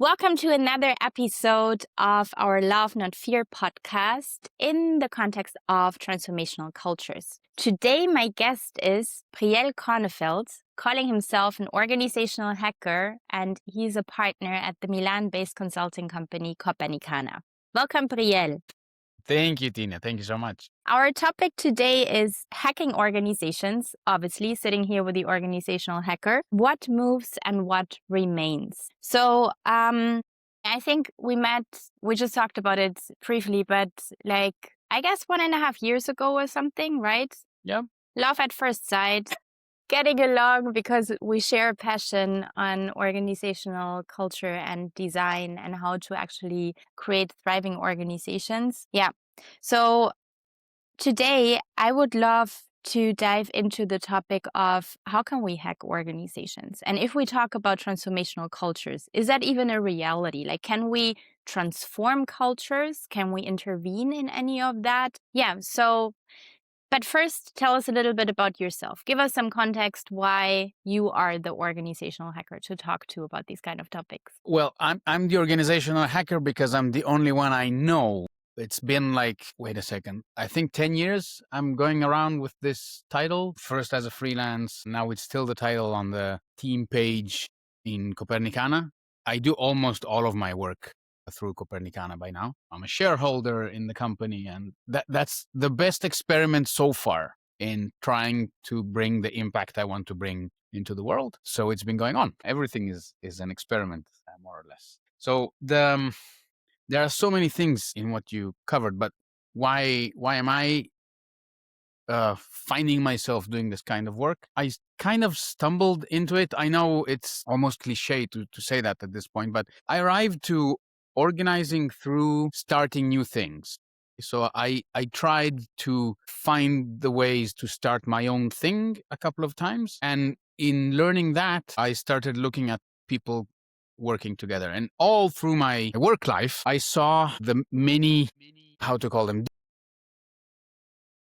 Welcome to another episode of our Love Not Fear podcast in the context of transformational cultures. Today, my guest is Priel Korenfeld, calling himself an organizational hacker, and he's a partner at the Milan-based consulting company Copernicana. Welcome, Priel. Thank you, Tina. Thank you so much. Our topic today is hacking organizations, obviously sitting here with the organizational hacker. What moves and what remains? So I think we just talked about it briefly, but I guess 1.5 years ago or something, right? Yeah. Love at first sight, getting along because we share a passion on organizational culture and design and how to actually create thriving organizations. Yeah. So today, I would love to dive into the topic of how can we hack organizations? And if we talk about transformational cultures, is that even a reality? Like, can we transform cultures? Can we intervene in any of that? Yeah. So, but first, tell us a little bit about yourself. Give us some context why you are the organizational hacker to talk to about these kind of topics. Well, I'm the organizational hacker because I'm the only one I know. It's been wait a second, I think 10 years I'm going around with this title, first as a freelance. Now it's still the title on the team page in Copernicana. I do almost all of my work through Copernicana by now. I'm a shareholder in the company, and that's the best experiment so far in trying to bring the impact I want to bring into the world. So it's been going on. Everything is an experiment, more or less. So there are so many things in what you covered, but why am I finding myself doing this kind of work? I kind of stumbled into it. I know it's almost cliche to say that at this point, but I arrived to organizing through starting new things. So I tried to find the ways to start my own thing a couple of times. And in learning that, I started looking at people working together. And all through my work life, I saw the many, how to call them,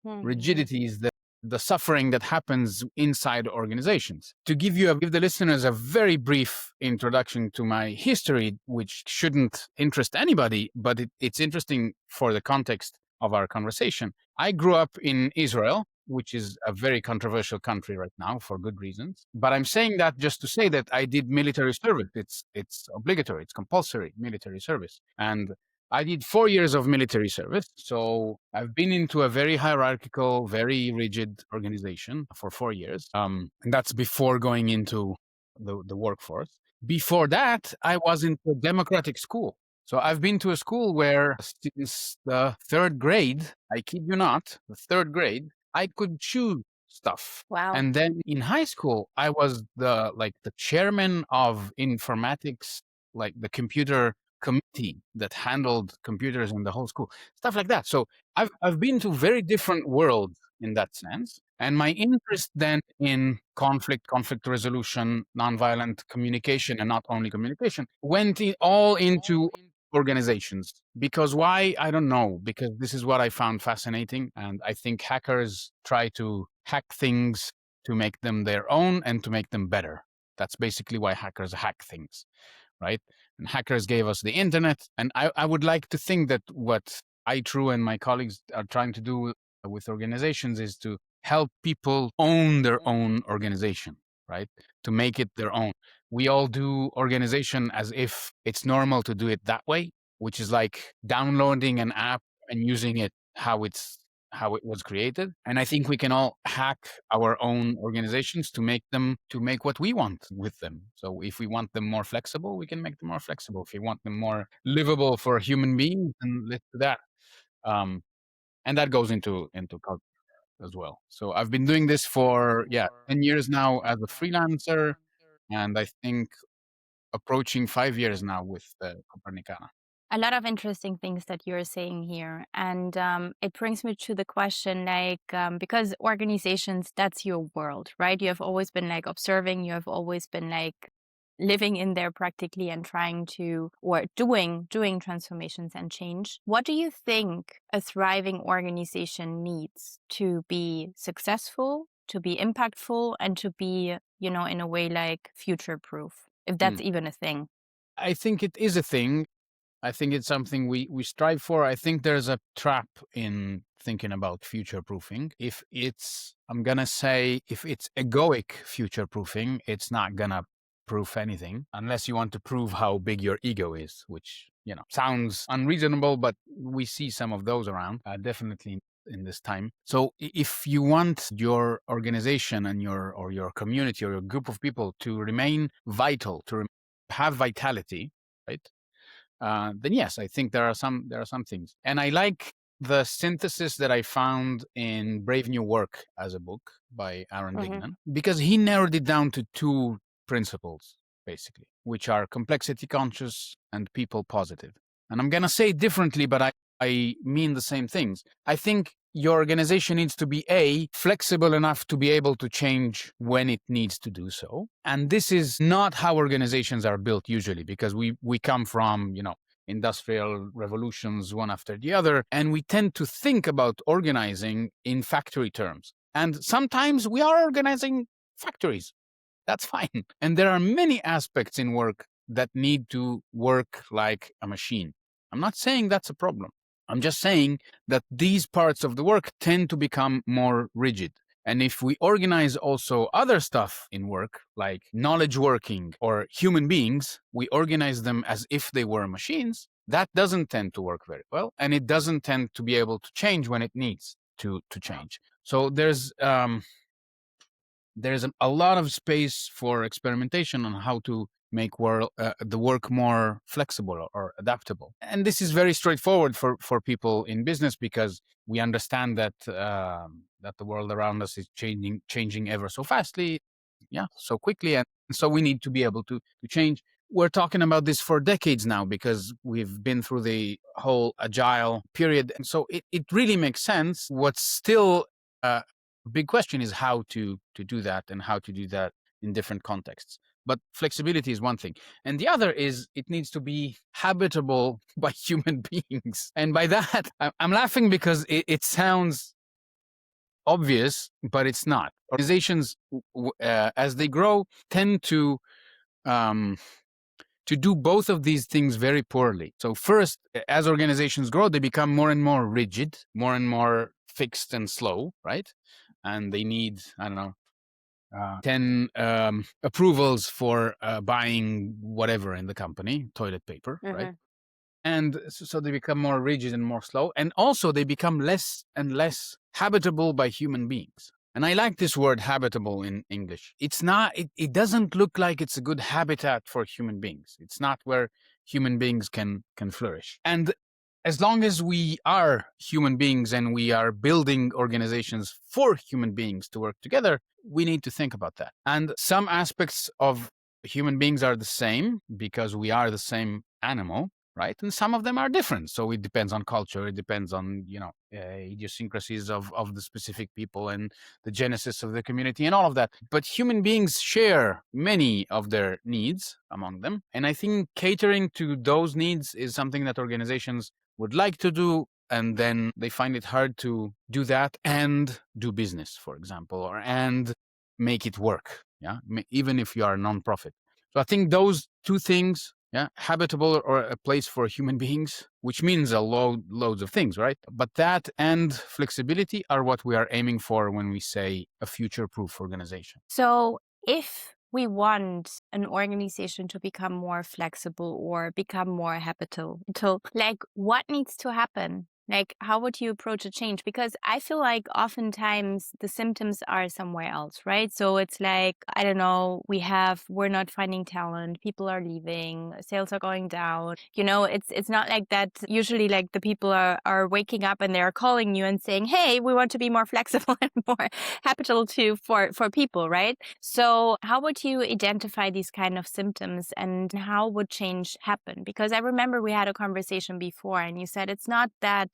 rigidities, the suffering that happens inside organizations. To give the listeners a very brief introduction to my history, which shouldn't interest anybody, but it's interesting for the context of our conversation. I grew up in Israel, which is a very controversial country right now for good reasons. But I'm saying that just to say that I did military service. It's obligatory, it's compulsory military service. And I did 4 years of military service. So I've been into a very hierarchical, very rigid organization for 4 years. And that's before going into the workforce. Before that, I was into a democratic school. So I've been to a school where since the third grade, I kid you not, the third grade, I could choose stuff. Wow. And then in high school, I was the chairman of informatics, like the computer committee that handled computers in the whole school, stuff like that. So I've been to very different worlds in that sense. And my interest then in conflict resolution, nonviolent communication, and not only communication, went all into organizations. Because why? I don't know. Because this is what I found fascinating. And I think hackers try to hack things to make them their own and to make them better. That's basically why hackers hack things, right? And hackers gave us the internet. And I would like to think that what I, True, and my colleagues are trying to do with organizations is to help people own their own organization, right? To make it their own. We all do organization as if it's normal to do it that way, which is like downloading an app and using it how it was created. And I think we can all hack our own organizations to make what we want with them. So if we want them more flexible, we can make them more flexible. If we want them more livable for human beings, then let's do that. And that goes into culture as well. So I've been doing this for 10 years now as a freelancer, and I think approaching 5 years now with Copernicana. A lot of interesting things that you're saying here. And it brings me to the question, because organizations, that's your world, right? You have always been observing, you have always been living in there practically and trying to, or doing transformations and change. What do you think a thriving organization needs to be successful, to be impactful, and to be, in a way future proof, if that's even a thing? I think it is a thing. I think it's something we strive for. I think there's a trap in thinking about future proofing. If it's, I'm gonna say, if it's egoic future proofing, it's not gonna proof anything unless you want to prove how big your ego is, which, sounds unreasonable, but we see some of those around, definitely in this time. So if you want your organization and your community or your group of people to remain vital, have vitality, right? Then yes, I think there are some things, and I like the synthesis that I found in Brave New Work as a book by Aaron Hmm. Dignan, because he narrowed it down to two principles basically, which are complexity conscious and people positive. And I'm gonna say it differently, but I mean the same things. I think your organization needs to be flexible enough to be able to change when it needs to do so. And this is not how organizations are built usually, because we come from, industrial revolutions one after the other, and we tend to think about organizing in factory terms. And sometimes we are organizing factories. That's fine. And there are many aspects in work that need to work like a machine. I'm not saying that's a problem. I'm just saying that these parts of the work tend to become more rigid. And if we organize also other stuff in work, like knowledge working or human beings, we organize them as if they were machines, that doesn't tend to work very well. And it doesn't tend to be able to change when it needs to change. So there's a lot of space for experimentation on how to make the work more flexible or adaptable. And this is very straightforward for people in business, because we understand that the world around us is changing ever so fastly, yeah, so quickly, and so we need to be able to change. We're talking about this for decades now because we've been through the whole agile period, and so it really makes sense. What's still uh, big question is how to do that, and how to do that in different contexts. But flexibility is one thing, and the other is it needs to be habitable by human beings. And by that, I'm laughing because it sounds obvious, but it's not. Organizations, as they grow, tend um, to do both of these things very poorly. So first, as organizations grow, they become more and more rigid, more and more fixed and slow, right? And they need, I don't know, 10 approvals for buying whatever in the company, toilet paper, right? Hmm. And so they become more rigid and more slow. And also they become less and less habitable by human beings. And I like this word habitable in English. It's not, it doesn't look like it's a good habitat for human beings. It's not where human beings can flourish. And as long as we are human beings and we are building organizations for human beings to work together, we need to think about that. And some aspects of human beings are the same because we are the same animal, right? And some of them are different. So it depends on culture. It depends on, idiosyncrasies of the specific people and the genesis of the community and all of that. But human beings share many of their needs among them. And I think catering to those needs is something that organizations would like to do, and then they find it hard to do that and do business, for example, and make it work. Yeah, even if you are a nonprofit. So I think those two things, yeah, habitable or a place for human beings, which means loads of things, right? But that and flexibility are what we are aiming for when we say a future-proof organization. So, if we want an organization to become more flexible or become more habitable, like what needs to happen? Like, how would you approach a change? Because I feel like oftentimes the symptoms are somewhere else, right? So it's like, I don't know, we're not finding talent, people are leaving, sales are going down. It's not like that. Usually, like the people are waking up and they're calling you and saying, "Hey, we want to be more flexible and more habitable to for people," right? So how would you identify these kind of symptoms, and how would change happen? Because I remember we had a conversation before and you said it's not that,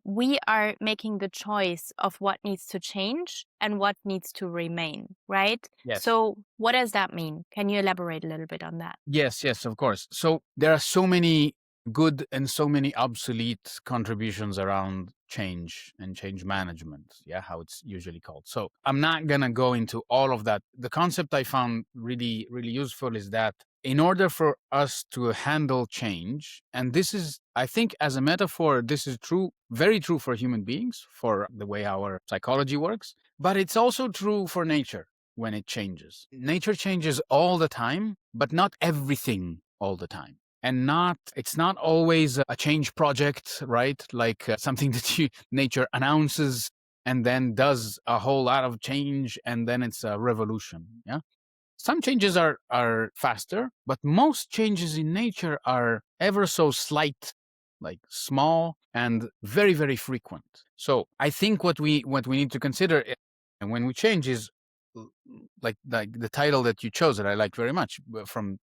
we are making the choice of what needs to change and what needs to remain, right? Yes. So what does that mean? Can you elaborate a little bit on that? Yes, of course. So there are so many good and so many obsolete contributions around change and change management. Yeah, how it's usually called. So I'm not going to go into all of that. The concept I found really, really useful is that in order for us to handle change, and this is, I think, as a metaphor, this is true, very true for human beings, for the way our psychology works, but it's also true for nature when it changes. Nature changes all the time, but not everything all the time. And it's not always a change project, right? Like something that nature announces and then does a whole lot of change and then it's a revolution. Yeah. Some changes are faster, but most changes in nature are ever so slight, like small and very, very frequent. So I think what we need to consider and when we change is like the title that you chose that I like very much from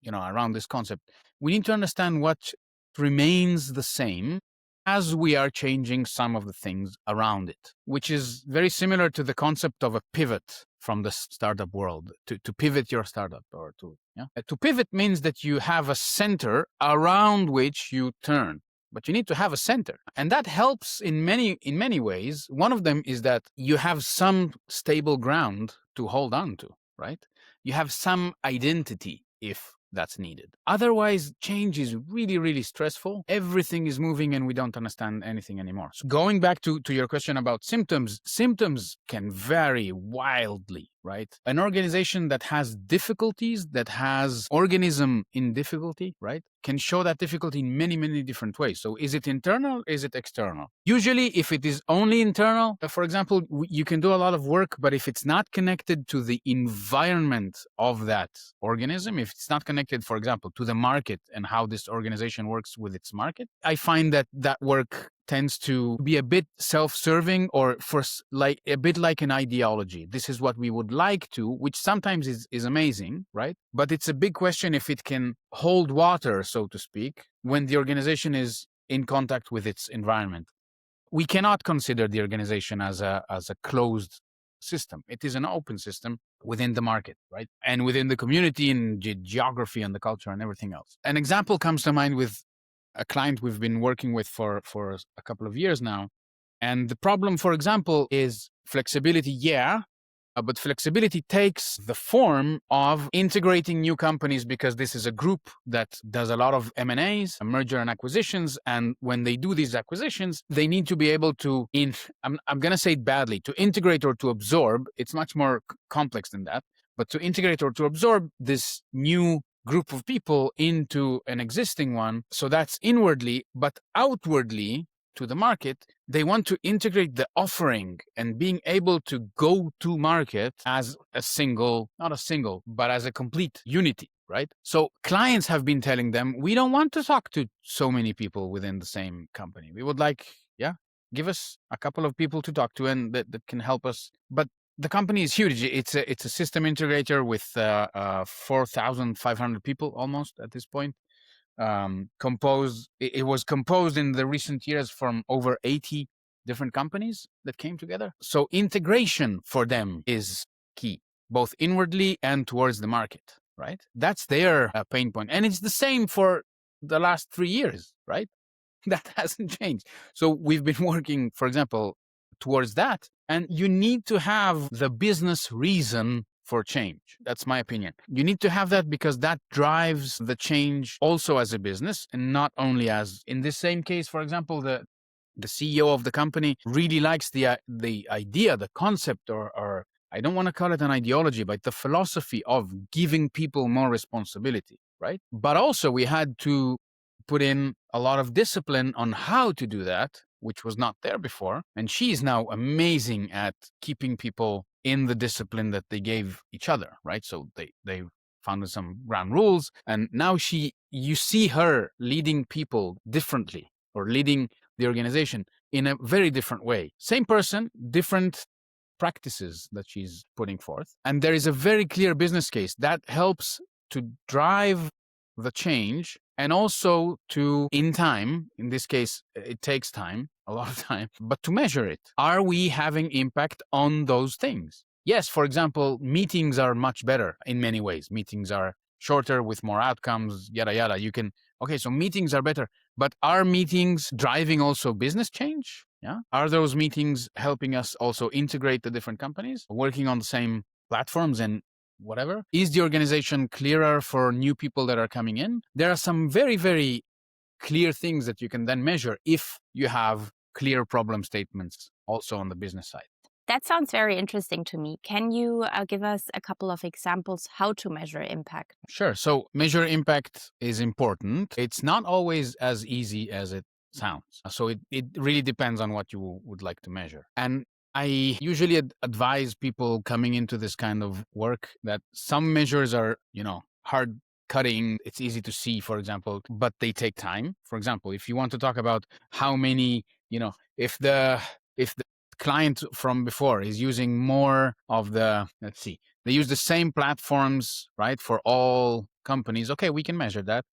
around this concept. We need to understand what remains the same as we are changing some of the things around it, which is very similar to the concept of a pivot from the startup world, to pivot your startup or to, yeah. To pivot means that you have a center around which you turn, but you need to have a center. And that helps in many ways. One of them is that you have some stable ground to hold on to, right? You have some identity if that's needed. Otherwise, change is really, really stressful. Everything is moving and we don't understand anything anymore. So going back to your question about symptoms can vary wildly, right? An organization that has difficulties, that has organism in difficulty, right, can show that difficulty in many, many different ways. So is it internal? Is it external? Usually, if it is only internal, for example, you can do a lot of work, but if it's not connected to the environment of that organism, if it's not connected, for example, to the market and how this organization works with its market, I find that work tends to be a bit self-serving or like a bit like an ideology. This is what we would like to, which sometimes is amazing, right? But it's a big question if it can hold water, so to speak, when the organization is in contact with its environment. We cannot consider the organization as a closed system. It is an open system within the market, right? And within the community and geography and the culture and everything else. An example comes to mind with a client we've been working with for a couple of years now. And the problem, for example, is flexibility. Yeah, but flexibility takes the form of integrating new companies because this is a group that does a lot of M&As, merger and acquisitions. And when they do these acquisitions, they need to be able to, I'm going to say it badly, to integrate or to absorb. It's much more complex than that. But to integrate or to absorb this new group of people into an existing one. So that's inwardly, but outwardly to the market, they want to integrate the offering and being able to go to market as a single, not a single, but as a complete unity, right? So clients have been telling them, we don't want to talk to so many people within the same company. We would like, give us a couple of people to talk to and that can help us. But the company is huge. It's a system integrator with 4,500 people almost at this point. It was composed in the recent years from over 80 different companies that came together. So integration for them is key, both inwardly and towards the market, right? That's their pain point. And it's the same for the last 3 years, right? That hasn't changed. So we've been working, for example, towards that. And you need to have the business reason for change. That's my opinion. You need to have that because that drives the change also as a business and not only as, in this same case, for example, the CEO of the company really likes the idea, the concept, or I don't want to call it an ideology, but the philosophy of giving people more responsibility, right? But also we had to put in a lot of discipline on how to do that, which was not there before. And she's now amazing at keeping people in the discipline that they gave each other, right? So they founded some ground rules. And now you see her leading people differently or leading the organization in a very different way. Same person, different practices that she's putting forth. And there is a very clear business case that helps to drive the change and also to, in time, in this case, it takes time, a lot of time, but to measure it. Are we having impact on those things? Yes, for example, meetings are much better in many ways. Meetings are shorter with more outcomes, yada, yada. So meetings are better, but are meetings driving also business change? Yeah. Are those meetings helping us also integrate the different companies, working on the same platforms and whatever. Is the organization clearer for new people that are coming in? There are some very, very clear things that you can then measure if you have clear problem statements also on the business side. That sounds very interesting to me. Can you give us a couple of examples how to measure impact? Sure. So measure impact is important. It's not always as easy as it sounds. So it really depends on what you would like to measure. And I usually advise people coming into this kind of work that some measures are, hard cutting. It's easy to see, for example, but they take time. For example, if you want to talk about how many, if the client from before is using more of let's see, they use the same platforms, right, for all companies. Okay, we can measure that.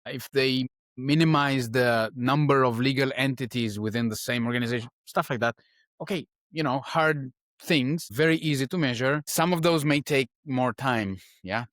If they minimize the number of legal entities within the same organization, stuff like that. Okay, hard things, very easy to measure. Some of those may take more time, yeah,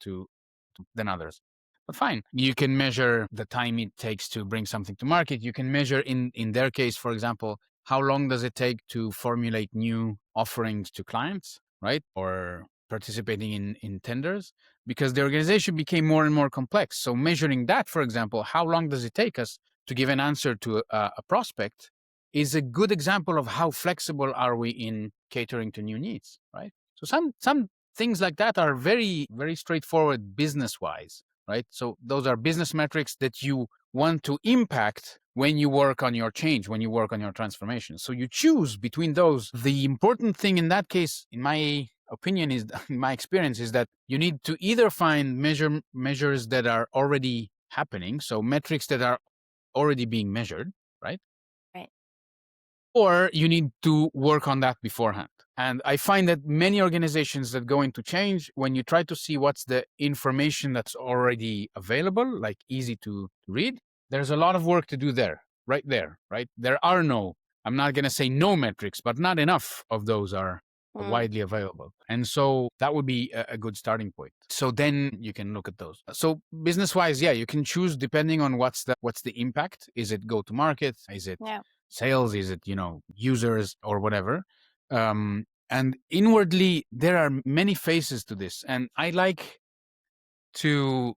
than others. But fine, you can measure the time it takes to bring something to market. You can measure in their case, for example, how long does it take to formulate new offerings to clients, right? Or participating in tenders, because the organization became more and more complex. So measuring that, for example, how long does it take us to give an answer to a prospect is a good example of how flexible are we in catering to new needs, right? So some things like that are very, very straightforward business wise, right? So those are business metrics that you want to impact when you work on your change, when you work on your transformation. So you choose between those. The important thing in that case, in my opinion, is in my experience, is that you need to either find measures that are already happening, so metrics that are already being measured, right? Right. Or you need to work on that beforehand. And I find that many organizations that go into change, when you try to see what's the information that's already available, like easy to read, there's a lot of work to do there, right? There are no, I'm not going to say no metrics, but not enough of those are Mm, widely available. And so that would be a good starting point. So then you can look at those. So business wise, yeah, you can choose depending on what's the impact. Is it go to market? Is it yeah. sales? Is it, users or whatever? And inwardly, there are many faces to this. And I like to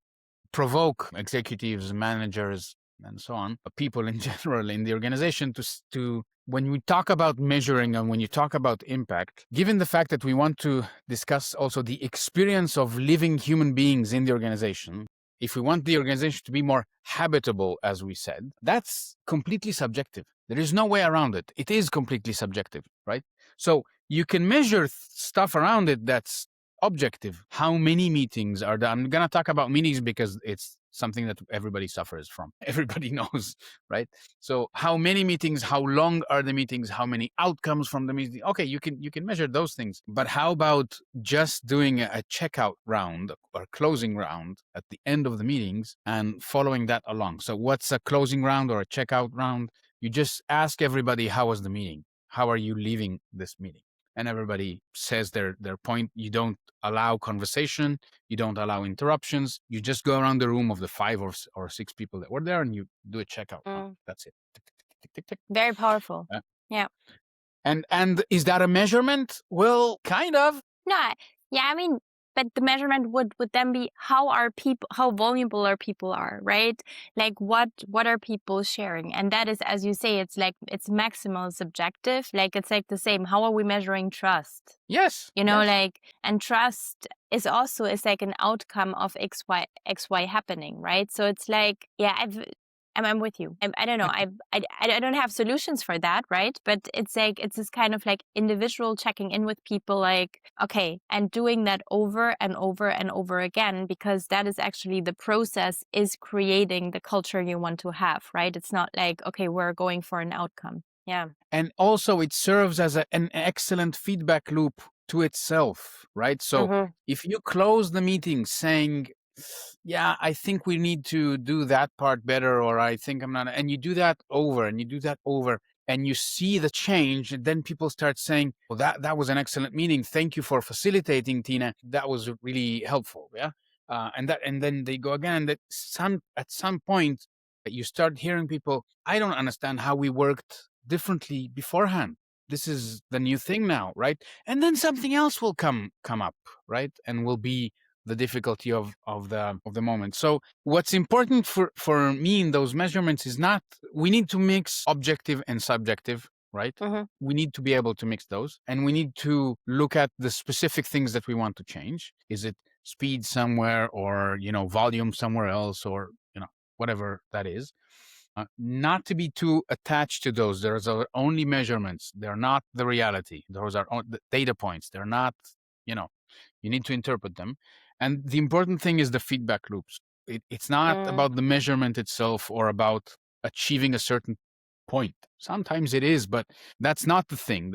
provoke executives, managers, and so on, but people in general in the organization to when we talk about measuring and when you talk about impact, given the fact that we want to discuss also the experience of living human beings in the organization, if we want the organization to be more habitable, as we said, that's completely subjective. There is no way around it. It is completely subjective, right? So you can measure stuff around it that's objective. How many meetings are done? I'm going to talk about meetings because it's something that everybody suffers from. Everybody knows, right? So how many meetings, how long are the meetings, how many outcomes from the meeting? Okay, you can measure those things. But how about just doing a checkout round or closing round at the end of the meetings and following that along? So what's a closing round or a checkout round? You just ask everybody, how was the meeting? How are you leaving this meeting? And everybody says their point. You don't allow conversation, you don't allow interruptions. You just go around the room of the five or six people that were there, and you do a checkout. Mm, That's it. Tick, tick, tick, tick, tick. very powerful. Uh, Yeah. and is that a measurement? Well, kind of. No, yeah, I mean, but the measurement would then be how vulnerable our people are, right? Like what are people sharing? And that is, as you say, it's like it's maximal subjective. Like it's like the same. How are we measuring trust? Yes. Yes. Like, and trust is like an outcome of XY happening, right? So it's like, yeah, I'm with you. I don't know. I don't have solutions for that, right? But it's like, it's this kind of like individual checking in with people, like, okay, and doing that over and over and over again, because that is actually the process is creating the culture you want to have, right? It's not like, okay, we're going for an outcome. Yeah. And also it serves as an excellent feedback loop to itself, right? So Mm-hmm. if you close the meeting saying, yeah, I think we need to do that part better, or I think I'm not, and you do that over and you do that over, and you see the change, and then people start saying, well, that was an excellent meeting. Thank you for facilitating, Tina. That was really helpful. Yeah. And then they go again. That at some point you start hearing people, I don't understand how we worked differently beforehand. This is the new thing now, right? And then something else will come up, right? And will be the difficulty of the moment. So what's important for me in those measurements is not, we need to mix objective and subjective, right? Mhm. We need to be able to mix those, and we need to look at the specific things that we want to change. Is it speed somewhere, or volume somewhere else, or whatever that is. Not to be too attached to those. Those are only measurements. They're not the reality. Those are the data points. They're not, you know, you need to interpret them. And the important thing is the feedback loops. It's not Mm. about the measurement itself or about achieving a certain point. Sometimes it is, but that's not the thing.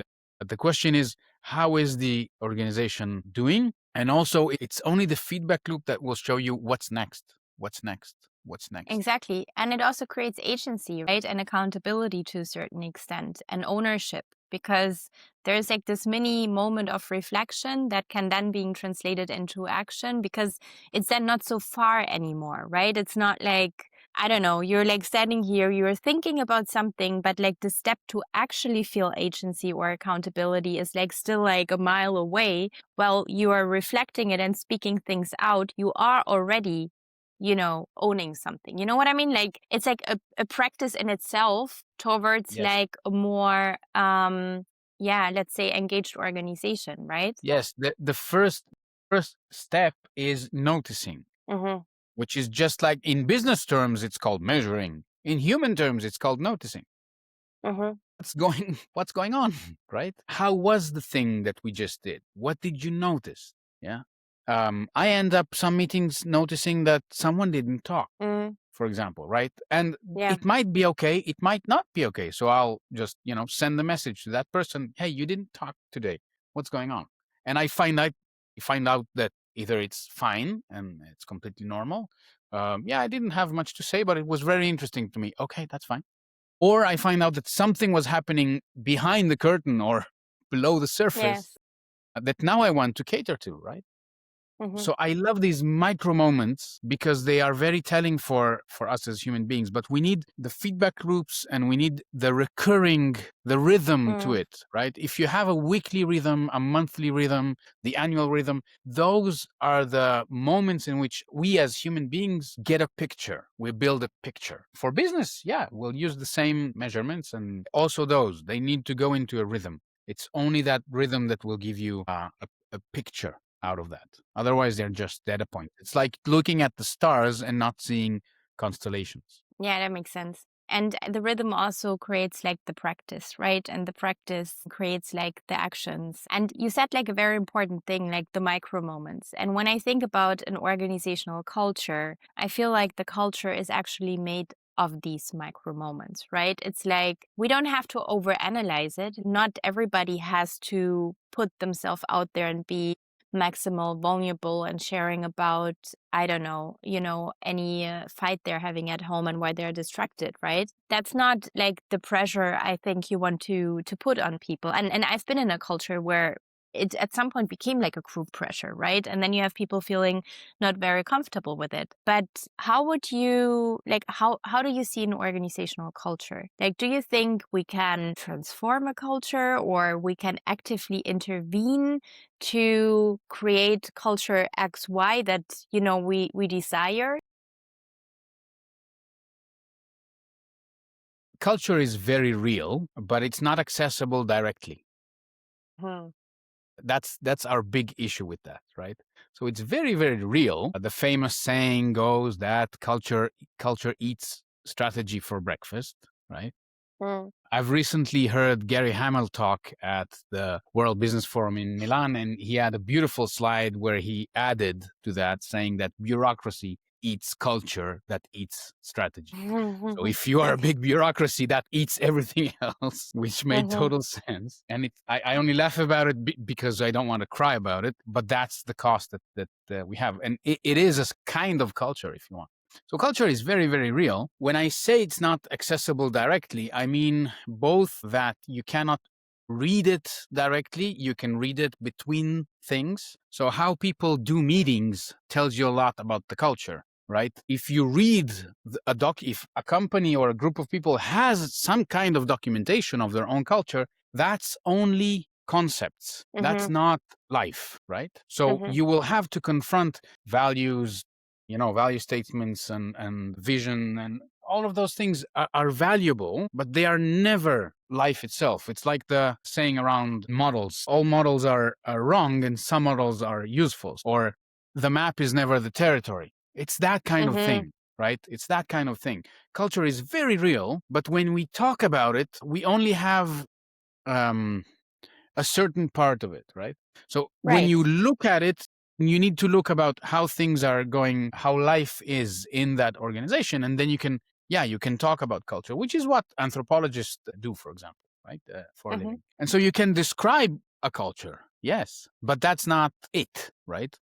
The question is, how is the organization doing? And also, it's only the feedback loop that will show you what's next, what's next, what's next. Exactly. And it also creates agency, right? And accountability to a certain extent, and ownership, because there's like this mini moment of reflection that can then being translated into action, because it's then not so far anymore, right? It's not like, I don't know, you're like standing here, you're thinking about something, but like the step to actually feel agency or accountability is like still like a mile away. Well, you are reflecting it and speaking things out. You are already, owning something. You know what I mean? Like it's like a practice in itself towards Yes. like a more, yeah, let's say engaged organization, right? Yes, the first step is noticing, Mm-hmm. which is just like in business terms, it's called measuring. In human terms, it's called noticing. Mm-hmm. What's going on, right? How was the thing that we just did? What did you notice? Yeah. I end up some meetings noticing that someone didn't talk, Mm, for example, right? And yeah. it might be okay, it might not be okay. So I'll just, send the message to that person, hey, you didn't talk today. What's going on? And I find out that either it's fine and it's completely normal. Yeah, I didn't have much to say, but it was very interesting to me. Okay, that's fine. Or I find out that something was happening behind the curtain or below the surface Yes. that now I want to cater to, right? Mm-hmm. So I love these micro moments because they are very telling for us as human beings. But we need the feedback loops, and we need the rhythm to Mm, it, right? If you have a weekly rhythm, a monthly rhythm, the annual rhythm, those are the moments in which we as human beings get a picture. We build a picture. For business, yeah, we'll use the same measurements, and also those, they need to go into a rhythm. It's only that rhythm that will give you a picture out of that. Otherwise, they're just data points. It's like looking at the stars and not seeing constellations. yeah, that makes sense. And the rhythm also creates like the practice, right? And the practice creates like the actions. And you said like a very important thing, like the micro moments. And when I think about an organizational culture, I feel like the culture is actually made of these micro moments, right? It's like we don't have to overanalyze it. Not everybody has to put themselves out there and be maximal vulnerable and sharing about, I don't know, any fight they're having at home and why they're distracted, right? That's not like the pressure I think you want to put on people. And I've been in a culture where it at some point became like a group pressure, right? And then you have people feeling not very comfortable with it. But how would you like how do you see an organizational culture? Like, do you think we can transform a culture, or we can actively intervene to create culture XY that, we desire? Culture is very real, but it's not accessible directly. Hmm. That's our big issue with that, right? So it's very, very real. The famous saying goes that culture eats strategy for breakfast, right? Mm. I've recently heard Gary Hamel talk at the World Business Forum in Milan, and he had a beautiful slide where he added to that saying that bureaucracy eats culture that eats strategy. So if you are a Okay. big bureaucracy, that eats everything else, which made Hmm. total sense. And I only laugh about it because I don't want to cry about it, but that's the cost that we have. And it is a kind of culture, if you want. So culture is very, very real. When I say it's not accessible directly, I mean both that you cannot read it directly, you can read it between things. So how people do meetings tells you a lot about the culture, right? If you read if a company or a group of people has some kind of documentation of their own culture, that's only concepts. That's Mhm. not life, right? So Mhm. you will have to confront values, value statements and vision, and all of those things are valuable, but they are never life itself. It's like the saying around models: all models are wrong and some models are useful, or the map is never the territory. It's that kind of Mhm. thing, right? It's that kind of thing. Culture is very real, but when we talk about it, we only have um, a certain part of it, right? So when Right. you look at it, you need to look about how things are going, how life is in that organization, and then you can talk about culture, which is what anthropologists do, for example, right, for a Mhm. living. And so you can describe a culture, yes, but that's not it, right?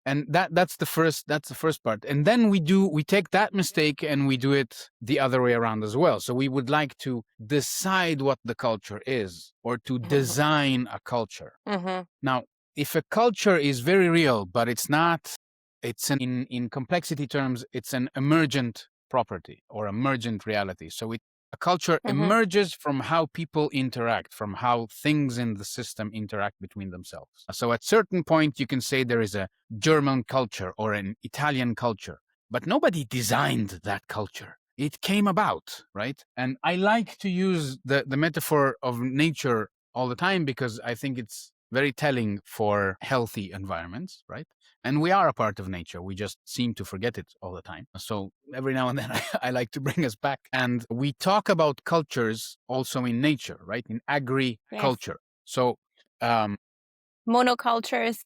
And that's the first part, and then we take that mistake and we do it the other way around as well. So we would like to decide what the culture is, or to design a culture. Mhm. Now, if a culture is very real, but it's not, in complexity terms, it's an emergent property or emergent reality. So a culture Mhm. emerges from how people interact, from how things in the system interact between themselves. So at certain point, you can say there is a German culture or an Italian culture, but nobody designed that culture. It came about, right? And I like to use the metaphor of nature all the time because I think it's very telling for healthy environments, right? And we are a part of nature. We just seem to forget it all the time. So every now and then I like to bring us back. And we talk about cultures also in nature, right? In Yes. agriculture. So, um, Monocultures.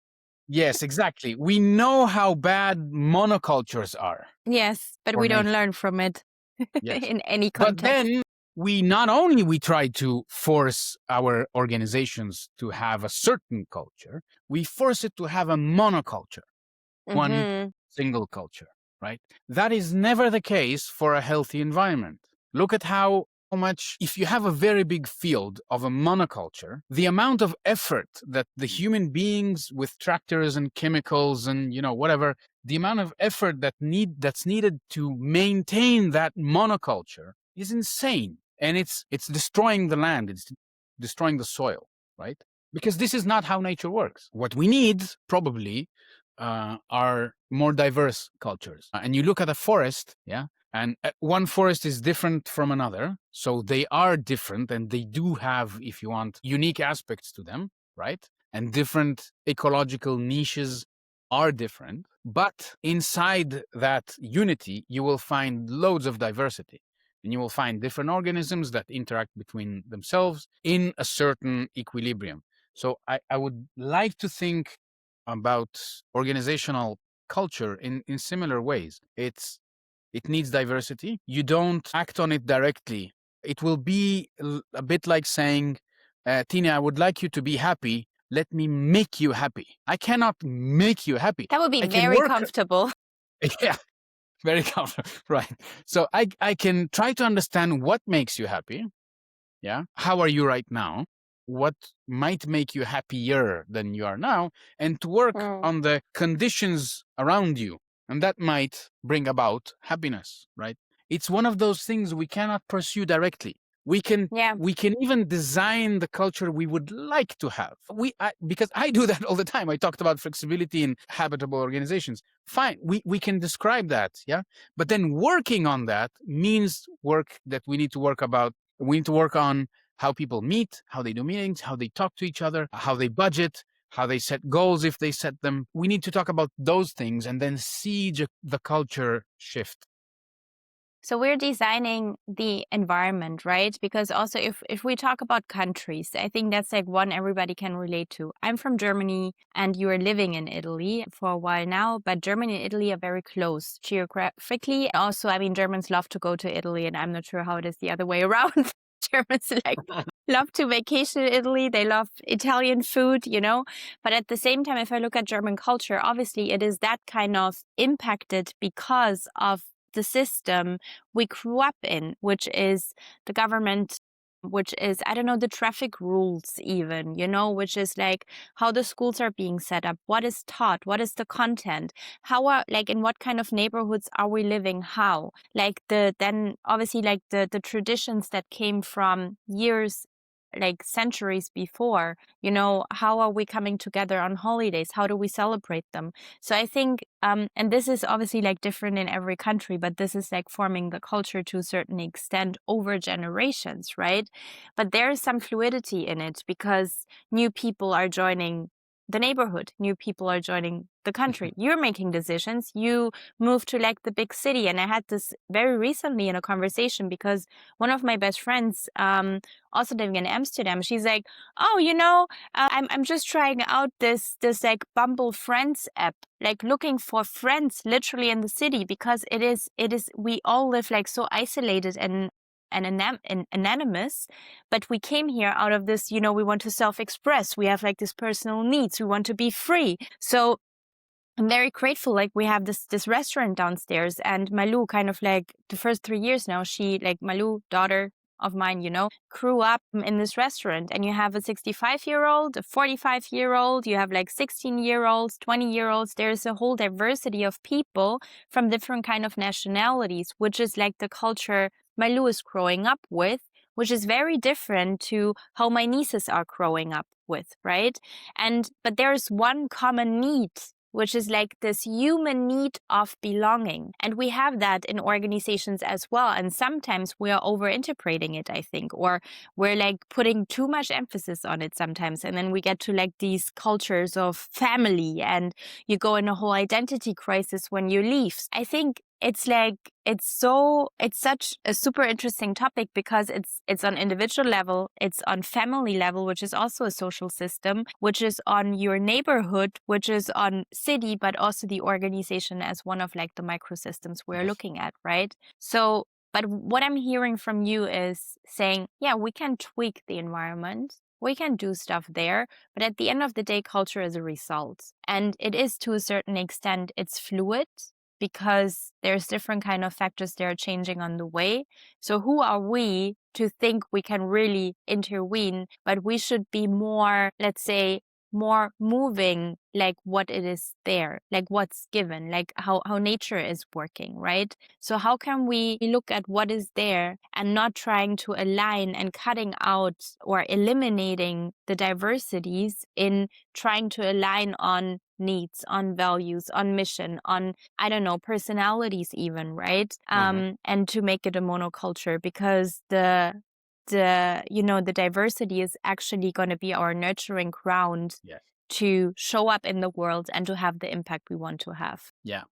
yes, exactly. We know how bad monocultures are Yes, but for we don't nature. learn from it Yes. in any But context. then we try to force our organizations to have a certain culture. We force it to have a monoculture, one Mhm. single culture, right? That is never the case for a healthy environment. Look at how much, if you have a very big field of a monoculture, the amount of effort that the human beings with tractors and chemicals and whatever, the amount of effort that's needed to maintain that monoculture is insane. And it's destroying the land, it's destroying the soil, right? Because this is not how nature works. What we need probably are more diverse cultures. And you look at a forest, yeah, and one forest is different from another. So they are different and they do have, if you want, unique aspects to them, right? And different ecological niches are different. But inside that unity, you will find loads of diversity. And you will find different organisms that interact between themselves in a certain equilibrium. So I would like to think about organizational culture in similar ways. It needs diversity. You don't act on it directly. It will be a bit like saying, Tina, I would like you to be happy. Let me make you happy. I cannot make you happy. That would be I can very work. comfortable. Yeah, very comfortable. Right. So I can try to understand what makes you happy. Yeah. How are you right now? What might make you happier than you are now? And to work Mm. on the conditions around you. And that might bring about happiness, right? It's one of those things we cannot pursue directly. We can Yeah. we can even design the culture we would like to have. Because I do that all the time. I talked about flexibility in habitable organizations. Fine, we can describe that, yeah. But then working on that means work that we need to work on how people meet, how they do meetings, how they talk to each other, how they budget, how they set goals if they set them. We need to talk about those things and then see the culture shift. So we're designing the environment, right? Because also if we talk about countries, I think that's like one everybody can relate to. I'm from Germany and you are living in Italy for a while now, but Germany and Italy are very close geographically. Also, I mean, Germans love to go to Italy and I'm not sure how it is the other way around. Germans like love to vacation in Italy. They love Italian food, you know. But at the same time, if I look at German culture, obviously it is that kind of impacted because of the system we grew up in, which is the government, which is, I don't know, the traffic rules, even, you know, which is like how the schools are being set up, what is taught, what is the content, how are, like, in what kind of neighborhoods are we living, how, like, then obviously, like, the traditions that came from years like centuries before. How are we coming together on holidays? How do we celebrate them? So I think, and this is obviously like different in every country, but this is like forming the culture to a certain extent over generations, right? But there is some fluidity in it because new people are joining the neighborhood, new people are joining the country. You're making decisions. You move to like the big city. And I had this very recently in a conversation because one of my best friends, also living in Amsterdam, she's like, oh, I'm just trying out this like Bumble Friends app, like looking for friends literally in the city because it is we all live like so isolated and anonymous, but we came here out of this, we want to self-express, we have like this personal needs, we want to be free. So I'm very grateful. Like we have this restaurant downstairs, and Malu, kind of like the first 3 years now, she like Malu, daughter of mine, grew up in this restaurant. And you have a 65-year-old, a 45-year-old, you have like 16-year-olds, 20-year-olds. There's a whole diversity of people from different kind of nationalities, which is like the culture Malu is growing up with, which is very different to how my nieces are growing up with, right? But there's one common need, which is like this human need of belonging. And we have that in organizations as well. And sometimes we are overinterpreting it, I think, or we're like putting too much emphasis on it sometimes. And then we get to like these cultures of family, and you go in a whole identity crisis when you leave. I think it's like it's such a super interesting topic because it's on individual level, it's on family level, which is also a social system, which is on your neighborhood, which is on city, but also the organization as one of like the microsystems we're looking at, right? So, but what I'm hearing from you is saying, yeah, we can tweak the environment, we can do stuff there, but at the end of the day, culture is a result. And it is, to a certain extent, it's fluid because there's different kind of factors that are changing on the way. So who are we to think we can really intervene? But we should be more, let's say, more moving like what it is there, like what's given, like how nature is working, right? So how can we look at what is there and not trying to align and cutting out or eliminating the diversities in trying to align on needs, on values, on mission, on, I don't know, personalities even, right? And to make it a monoculture, because the diversity is actually going to be our nurturing ground to show up in the world and to have the impact we want to have. Yeah.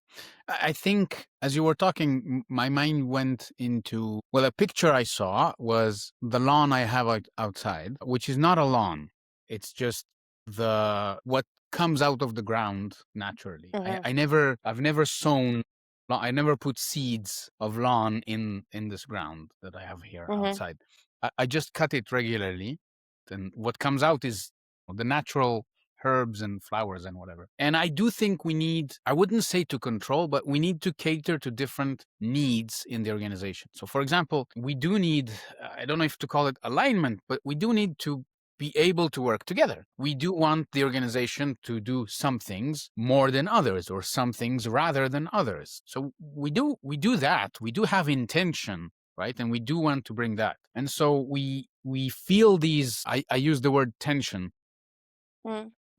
I think as you were talking, my mind went into, well, a picture I saw was the lawn I have outside, which is not a lawn. It's just what comes out of the ground naturally. I've never sown, I never put seeds of lawn in this ground that I have here outside. I just cut it regularly. And what comes out is the natural herbs and flowers and whatever. And I do think I wouldn't say to control, but we need to cater to different needs in the organization. So for example, we do need, I don't know if to call it alignment, but we do need to be able to work together. We do want the organization to do some things more than others, or some things rather than others. So we do that. We do have intention, right? And we do want to bring that. And so we feel these, I use the word tension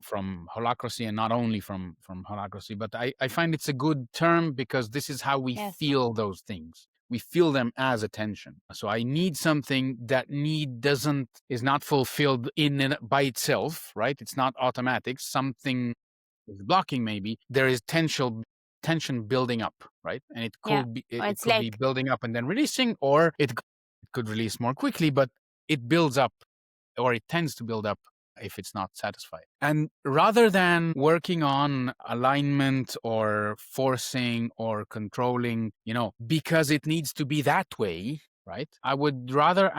from holacracy, and not only from holacracy, but I find it's a good term because this is how we feel those things. We feel them as attention. So I need something. That need is not fulfilled by itself, right? It's not automatic. Something is blocking. Maybe there is tension building up, right? And it could be it could be building up and then releasing, or it could release more quickly, but it builds up, or it tends to build up if it's not satisfied. And rather than working on alignment or forcing or controlling, because it needs to be that way, right? I would rather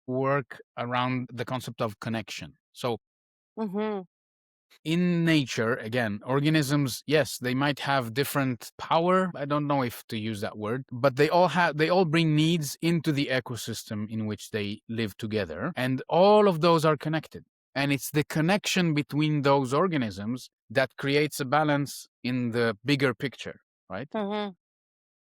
work around the concept of connection. So in nature, again, organisms, yes, they might have different power. I don't know if to use that word, but they all bring needs into the ecosystem in which they live together. And all of those are connected. And it's the connection between those organisms that creates a balance in the bigger picture, right?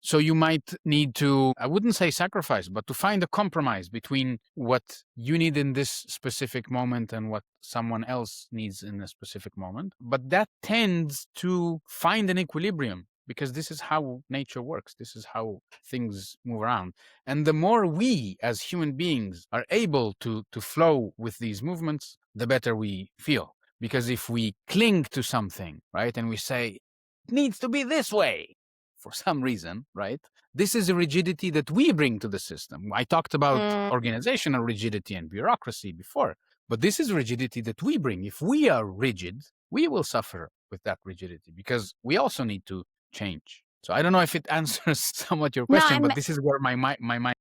So you might need to, I wouldn't say sacrifice, but to find a compromise between what you need in this specific moment and what someone else needs in a specific moment. But that tends to find an equilibrium, because this is how nature works. This is how things move around. And the more we as human beings are able to flow with these movements, the better we feel. Because if we cling to something, right, and we say, it needs to be this way for some reason, right? This is a rigidity that we bring to the system. I talked about organizational rigidity and bureaucracy before, but this is rigidity that we bring. If we are rigid, we will suffer with that rigidity, because we also need to change. So I don't know if it answers somewhat your No, question, but this is where my mind.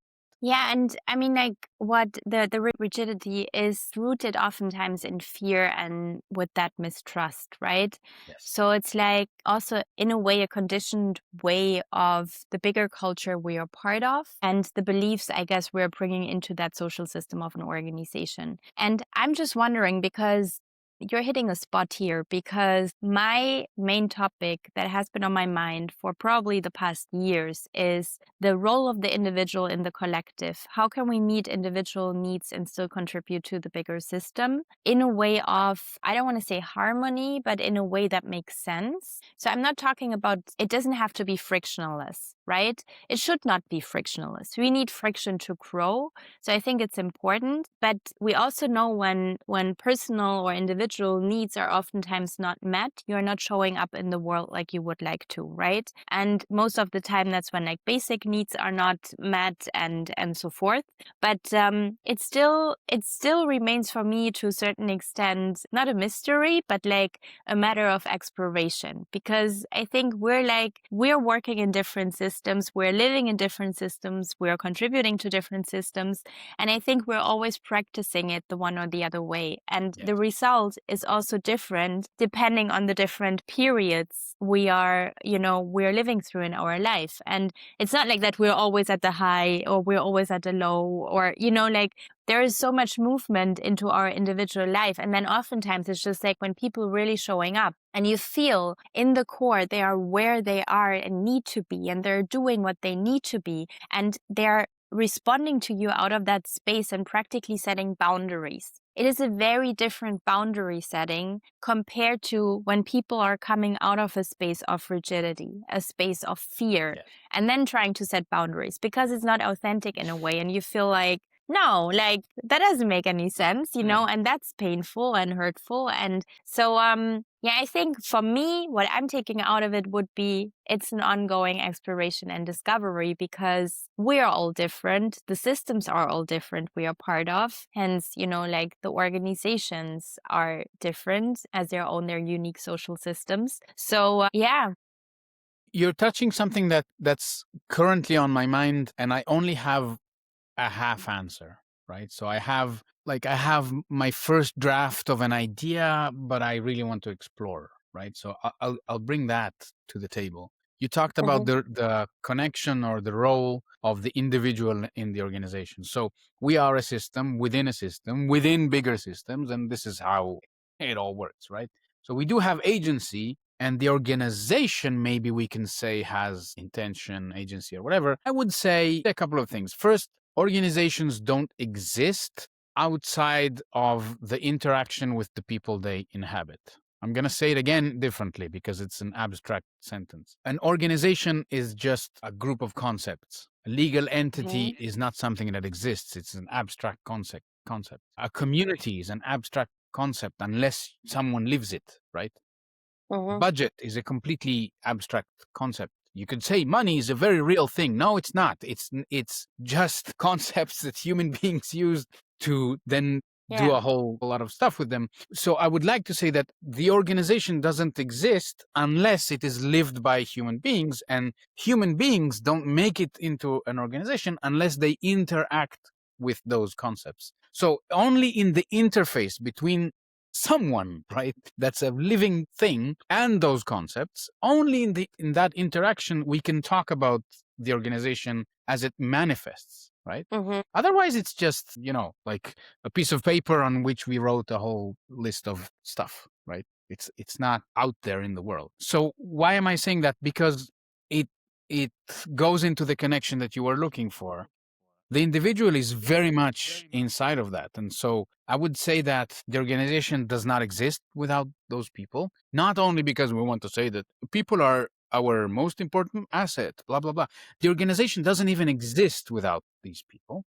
yeah, and I mean, like, what the rigidity is rooted oftentimes in fear and with that mistrust, right? Yes. So it's like also in a way a conditioned way of the bigger culture we are part of and the beliefs, I guess, we're bringing into that social system of an organization. And I'm just wondering, because you're hitting a spot here, because my main topic that has been on my mind for probably the past years is the role of the individual in the collective. How can we meet individual needs and still contribute to the bigger system in a way of, I don't want to say harmony, but in a way that makes sense? So I'm not talking about, it doesn't have to be frictionless, right? It should not be frictionless. We need friction to grow. So I think it's important, but we also know when personal or individual needs are oftentimes not met, you're not showing up in the world like you would like to, right? And most of the time that's when like basic needs are not met and so forth. But it still remains for me to a certain extent not a mystery, but like a matter of exploration, because I think we're working in different systems, we're living in different systems, we're contributing to different systems, and I think we're always practicing it the one or the other way. And Yes. the result is also different depending on the different periods we're living through in our life. And it's not like that we're always at the high or we're always at the low, or, like there is so much movement into our individual life. And then oftentimes it's just like when people really showing up and you feel in the core they are where they are and need to be, and they're doing what they need to be, and they're responding to you out of that space and practically setting boundaries. It is a very different boundary setting compared to when people are coming out of a space of rigidity, a space of fear, Yes. and then trying to set boundaries because it's not authentic in a way. And you feel like, no, like that doesn't make any sense, and that's painful and hurtful. And so, yeah, I think for me, what I'm taking out of it would be it's an ongoing exploration and discovery, because we're all different. The systems are all different we are part of. Hence, like the organizations are different as their unique social systems. So, yeah. You're touching something that's currently on my mind, and I only have a half answer, right? So I have my first draft of an idea, but I really want to explore, right? So I'll bring that to the table. You talked about the connection or the role of the individual in the organization. So we are a system within bigger systems, and this is how it all works, right? So we do have agency, and the organization, maybe we can say, has intention, agency, or whatever. I would say a couple of things. First, organizations don't exist outside of the interaction with the people they inhabit. I'm going to say it again differently because it's an abstract sentence. An organization is just a group of concepts. A legal entity is not something that exists, it's an abstract concept. A community is an abstract concept unless someone lives it, right? Budget is a completely abstract concept. You could say money is a very real thing. No, it's not. It's just concepts that human beings use to then do Yeah. a whole lot of stuff with them. So I would like to say that the organization doesn't exist unless it is lived by human beings, and human beings don't make it into an organization unless they interact with those concepts. So only in the interface between someone, right, that's a living thing, and those concepts, only in that interaction we can talk about the organization as it manifests, right? Otherwise it's just like a piece of paper on which we wrote a whole list of stuff, right? It's not out there in the world. So why am I saying that? Because it it goes into the connection that you were looking for. The individual is very much inside of that. And so I would say that the organization does not exist without those people, not only because we want to say that people are our most important asset, blah, blah, blah. The organization doesn't even exist without these people.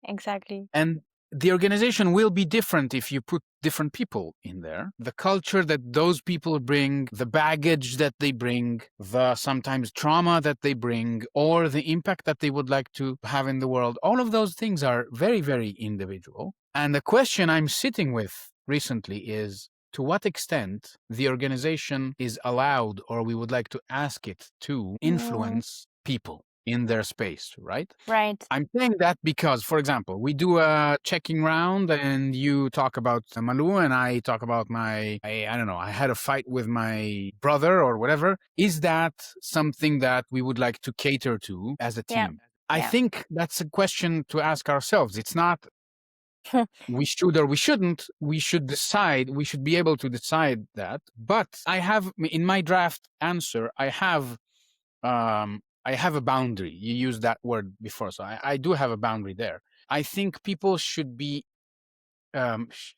Exactly. And the organization will be different if you put different people in there. The culture that those people bring, the baggage that they bring, the sometimes trauma that they bring, or the impact that they would like to have in the world, all of those things are very, very individual. And the question I'm sitting with recently is, to what extent the organization is allowed, or we would like to ask it to Mm, influence people in their space, right? right. I'm saying that because, for example, we do a checking round and you talk about Malu and I talk about I don't know, I had a fight with my brother or whatever. Is that something that we would like to cater to as a Yeah. team? I Yeah. think that's a question to ask ourselves. It's not we should or we shouldn't. We should decide. We should be able to decide that. But I have, in my draft answer, I have a boundary. You used that word before, so I do have a boundary there. I think people should be um, sh-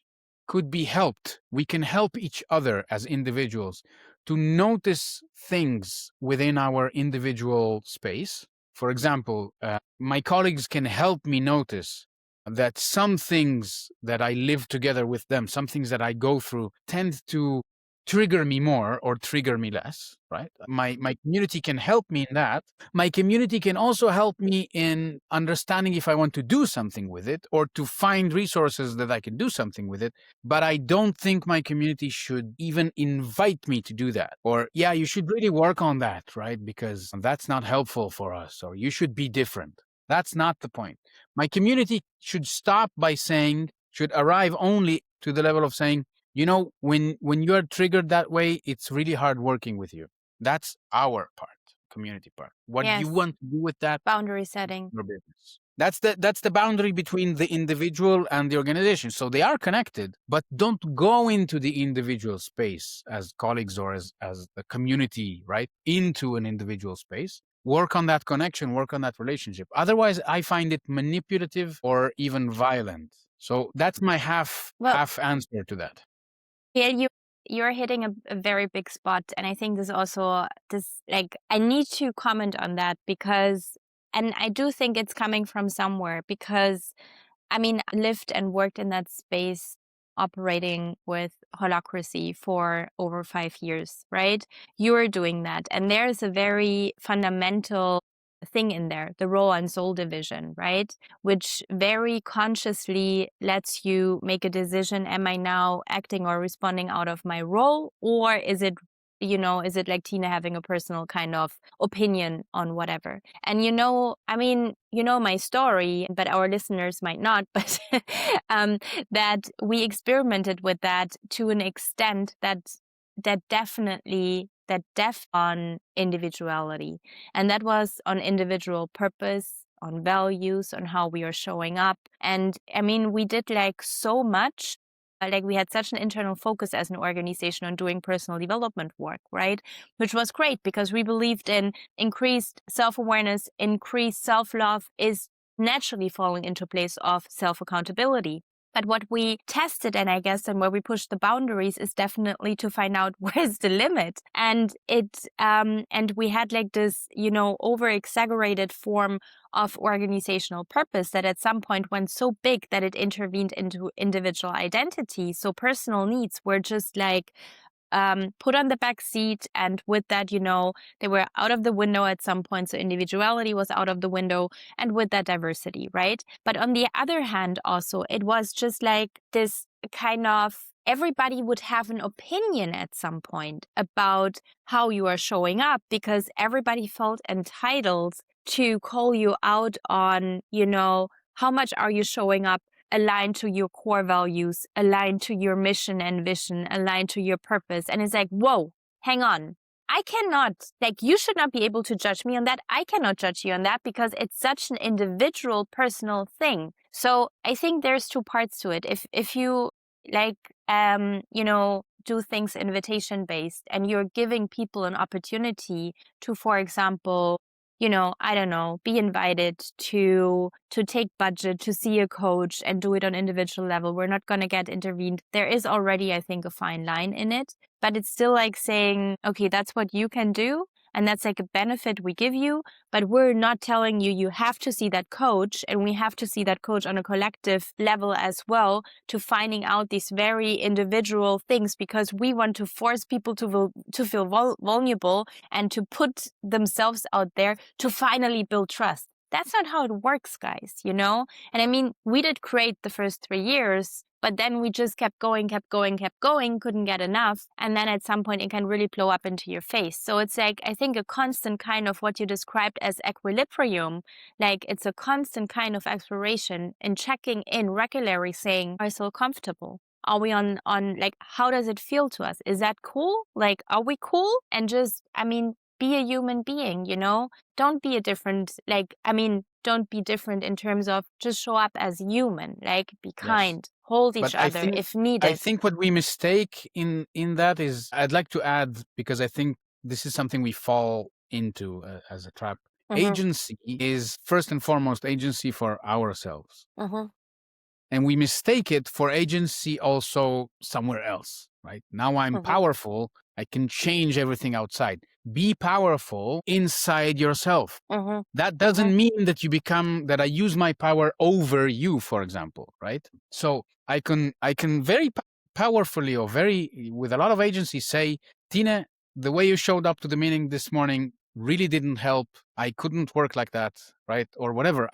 could be helped. We can help each other as individuals to notice things within our individual space. For example, my colleagues can help me notice that some things that I live together with them, some things that I go through, tend to trigger me more or trigger me less, right? My community can help me in that. My community can also help me in understanding if I want to do something with it or to find resources that I can do something with it. But I don't think my community should even invite me to do that. Or, yeah, you should really work on that, right? Because that's not helpful for us, or you should be different. That's not the point. My community should stop by saying, should arrive only to the level of saying, when you're triggered that way, it's really hard working with you. That's our part, community part. What you Yes. want to do with that, Boundary setting. your business. That's the boundary between the individual and the organization. So they are connected, but don't go into the individual space as colleagues or as a community, right? Into an individual space. Work on that connection, work on that relationship. Otherwise, I find it manipulative or even violent. So that's my half Well, half answer to that. yeah, you're hitting a very big spot, and I think this also this like I need to comment on that because, and I do think it's coming from somewhere because I mean, I lived and worked in that space operating with holacracy for over 5 years, right? You're doing that. And there's a very fundamental thing in there, the role and soul division, right? Which very consciously lets you make a decision. Am I now acting or responding out of my role? Or is it like Tina having a personal kind of opinion on whatever? And I mean, my story, but our listeners might not, but that we experimented with that to an extent that definitely that def on individuality. And that was on individual purpose, on values, on how we are showing up. And I mean, we did like so much. Like we had such an internal focus as an organization on doing personal development work, right? Which was great because we believed in increased self-awareness, increased self-love is naturally falling into place of self-accountability. But what we tested, and I guess, and where we pushed the boundaries is definitely to find out where's the limit. And we had like this, over exaggerated form of organizational purpose that at some point went so big that it intervened into individual identity. So personal needs were just like put on the back seat. And with that, they were out of the window at some point. So individuality was out of the window, and with that, diversity, right? But on the other hand, also, it was just like this kind of everybody would have an opinion at some point about how you are showing up because everybody felt entitled to call you out on, how much are you showing up aligned to your core values, aligned to your mission and vision, aligned to your purpose. And it's like, whoa, hang on. I cannot, like, you should not be able to judge me on that. I cannot judge you on that because it's such an individual, personal thing. So I think there's two parts to it. If you like, do things invitation based and you're giving people an opportunity to, for example, I don't know, be invited to take budget, to see a coach and do it on individual level. We're not going to get intervened. There is already, I think, a fine line in it, but it's still like saying, okay, that's what you can do. And that's like a benefit we give you, but we're not telling you you have to see that coach, and we have to see that coach on a collective level as well, to finding out these very individual things, because we want to force people to feel vulnerable and to put themselves out there to finally build trust. That's not how it works, guys. And I mean, we did great the first 3 years, but then we just kept going, couldn't get enough. And then at some point, it can really blow up into your face. So it's like, I think, a constant kind of what you described as equilibrium. Like, it's a constant kind of exploration and checking in regularly, saying, are we so comfortable? Are we on like, how does it feel to us? Is that cool? Like, are we cool? And just, I mean, be a human being. Don't be don't be different in terms of just show up as human, like be Yes. kind, hold each But I other think if needed. what we mistake in that is, I'd like to add, because I think this is something we fall into as a trap. Mm-hmm, Agency is first and foremost agency for ourselves, mm-hmm, and we mistake it for agency also somewhere else. Right now, I'm mm-hmm, powerful. I can change everything outside. Be powerful inside yourself. mm-hmm, That mm-hmm, doesn't mean that I use my power over you, for example, right? So I can very powerfully, or very with a lot of agency, say, Tina, the way you showed up to the meeting this morning really didn't help. I couldn't work like that, right? Or whatever.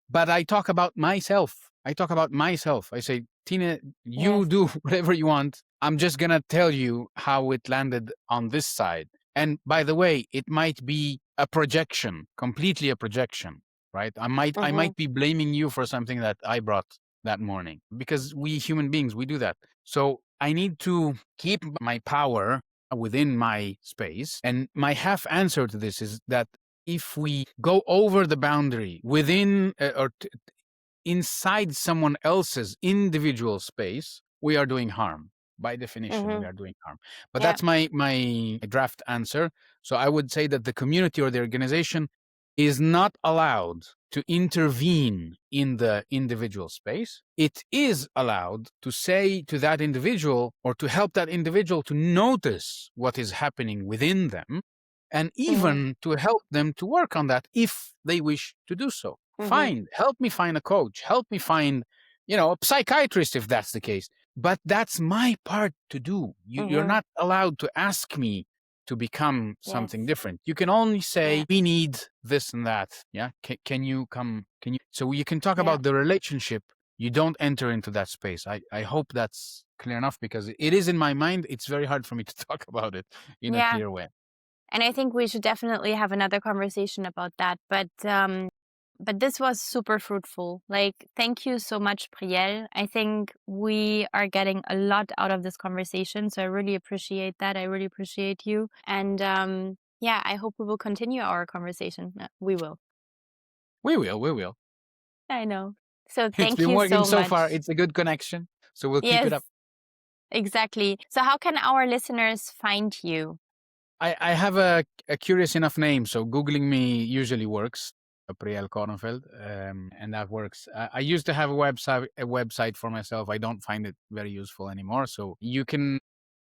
But I talk about myself. I say, Tina, you yes, do whatever you want. I'm just gonna tell you how it landed on this side. And by the way, it might be a projection, completely a projection, right? I mm-hmm, might be blaming you for something that I brought that morning, because we human beings, we do that. So I need to keep my power within my space. And my half answer to this is that if we go over the boundary within inside someone else's individual space, we are doing harm. By definition, mm-hmm, we are doing harm. But yeah, that's my draft answer. So I would say that the community or the organization is not allowed to intervene in the individual space. It is allowed to say to that individual, or to help that individual to notice what is happening within them, and mm-hmm, even to help them to work on that if they wish to do so. mm-hmm, Help me find a coach, help me find, a psychiatrist if that's the case. But that's my part to do. You're mm-hmm, not allowed to ask me to become something yes, different. You can only yeah, say, we need this and that. Yeah. Can you come? So you can talk yeah, about the relationship. You don't enter into that space. I hope that's clear enough, because it is in my mind. It's very hard for me to talk about it in a yeah. clear way. And I think we should definitely have another conversation about that. But this was super fruitful. Like, thank you so much, Priel. I think we are getting a lot out of this conversation. So I really appreciate that. I really appreciate you. And yeah, I hope we will continue our conversation. We will. We will. We will. I know. So It's thank been you working so so far. much. It's a good connection. So we'll keep it Yes, up. exactly. So, how can our listeners find you? I have a curious enough name, so Googling me usually works. Priel Korenfeld, and that works. I used to have a website for myself. I don't find it very useful anymore. So you can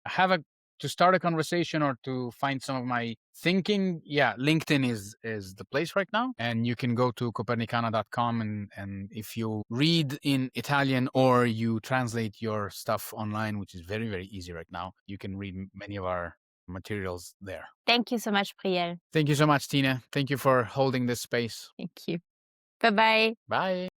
have a to start a conversation or to find some of my thinking. Yeah, LinkedIn is the place right now, and you can go to copernicana.com, and if you read in Italian or you translate your stuff online, which is very very easy right now, you can read many of our materials there. Thank you so much, Priel. Thank you so much, Tina. Thank you for holding this space. Thank you. Bye bye. Bye.